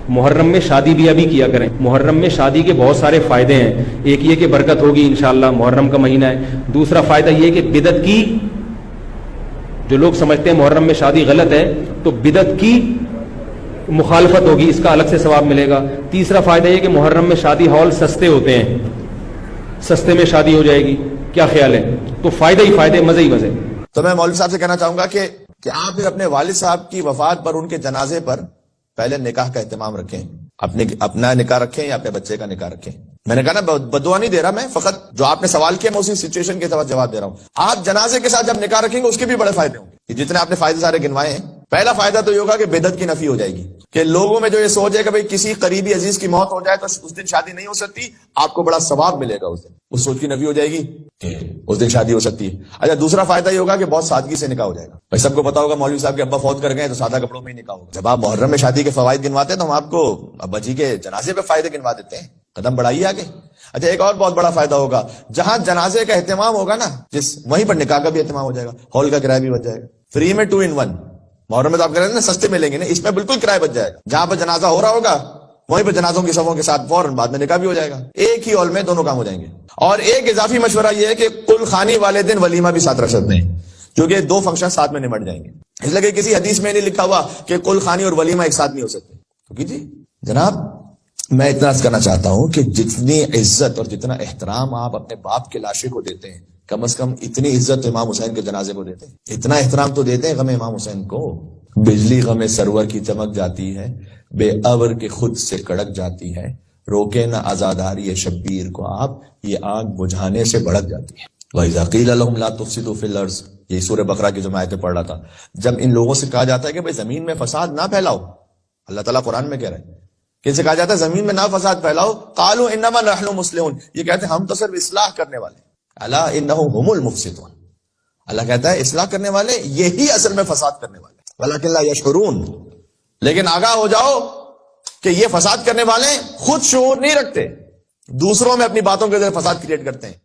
محرم میں شادی بھی ابھی کیا کریں. محرم میں شادی کے بہت سارے فائدے ہیں. ایک یہ کہ برکت ہوگی انشاءاللہ، محرم کا مہینہ ہے. دوسرا فائدہ یہ کہ بدعت کی، جو لوگ سمجھتے ہیں محرم میں شادی غلط ہے تو بدعت کی مخالفت ہوگی، اس کا الگ سے ثواب ملے گا. تیسرا فائدہ یہ کہ محرم میں شادی ہال سستے ہوتے ہیں، سستے میں شادی ہو جائے گی. کیا خیال ہے؟ تو فائدے ہی فائدے، مزے ہی مزے. تو میں مولوی صاحب سے کہنا چاہوں گا کہ آپ پھر اپنے والد صاحب کی وفات پر ان کے جنازے پر پہلے نکاح کا اہتمام رکھیں. اپنا نکاح رکھیں یا اپنے بچے کا نکاح رکھیں. میں نے کہا نا بدعا نہیں دے رہا، میں فقط جو آپ نے سوال کیا میں اسی سچویشن کے ساتھ جواب دے رہا ہوں. آپ جنازے کے ساتھ جب نکاح رکھیں گے اس کے بھی بڑے فائدے ہوں گے. جتنے آپ نے فائدے سارے گنوائے ہیں، پہلا فائدہ تو یہ ہوگا کہ بدعت کی نفی ہو جائے گی. کہ لوگوں میں جو یہ سوچ ہے کہ بھئی کسی قریبی عزیز کی موت ہو جائے تو اس دن شادی نہیں ہو سکتی، آپ کو بڑا ثواب ملے گا اس دن. اس سوچ کی نفی ہو جائے گی کہ اس دن شادی ہو سکتی ہے. اچھا، دوسرا فائدہ یہ ہوگا کہ بہت سادگی سے نکاح ہو جائے گا. بھائی سب کو پتا ہوگا مولوی صاحب کے ابا فوت کر گئے تو سادہ کپڑوں میں ہی نکاح ہوگا. جب آپ محرم میں شادی کے فوائد گنواتے ہیں تو ہم آپ کو ابا جی کے جنازے پہ فائدے گنوا دیتے ہیں. قدم بڑھائیے آگے. اچھا، ایک اور بہت بڑا فائدہ ہوگا، جہاں جنازے کا اہتمام ہوگا نا، وہیں پر نکاح کا بھی اہتمام ہو جائے گا. ہال کا کرایہ بھی بچ جائے گا. فری میں 2 in 1. محرم میں تو آپ کہہ رہے ہیں نا سستے میں لیں گے، اس میں بالکل کرایہ بچ جائے گا. جہاں پر جنازہ ہو رہا ہوگا وہیں پہ جنازوں کی صفوں کے ساتھ فوراً بعد میں نکاح بھی ہو جائے گا. ایک ہی ہال میں دونوں کام ہو جائیں گے. اور ایک اضافی مشورہ یہ ہے کہ کل خانی والے دن ولیمہ بھی ساتھ رکھ سکتے ہیں، کیونکہ 2 فنکشن ساتھ میں نمٹ جائیں گے. اس لیے کہ کسی حدیث میں نہیں لکھا ہوا کہ کل خانی اور ولیمہ ایک ساتھ نہیں ہو سکتے. کیونکہ جی جناب، میں اتنا عرض کرنا چاہتا ہوں کہ جتنی عزت اور جتنا احترام آپ اپنے باپ کے لاشے کو دیتے ہیں، کم از کم اتنی عزت امام حسین کے جنازے کو دیتے ہیں. اتنا احترام تو دیتے ہیں غم امام حسین کو. بجلی غم سرور کی چمک جاتی ہے، بے ابر کے خود سے کڑک جاتی ہے. روکے نہ عزاداری شبیر کو آپ، یہ آگ بجھانے سے بھڑک جاتی ہے. وَإِذَا قِيلَ لَهُمْ لَا تُفْسِدُوا فِي الْأَرْضِ، یہ سورہ بقرہ کی جو میں آیتیں پڑھ رہا تھا، جب ان لوگوں سے کہا جاتا ہے کہ بھئی زمین میں فساد نہ پھیلاؤ، اللہ تعالیٰ قرآن میں کہہ رہے ہیں کہ ان سے کہا جاتا ہے زمین میں نہ فساد پھیلاؤ، قالوا انما نحن مصلحون، یہ کہتے ہیں ہم تو صرف اصلاح کرنے والے ہیں. الا انهم هم المفسدون، اللہ کہتا ہے اصلاح کرنے والے یہی اصل میں فساد کرنے والے، ولکن لا یشعرون. لیکن آگاہ ہو جاؤ کہ یہ فساد کرنے والے خود شعور نہیں رکھتے، دوسروں میں اپنی باتوں کے ذریعے فساد کریٹ کرتے ہیں.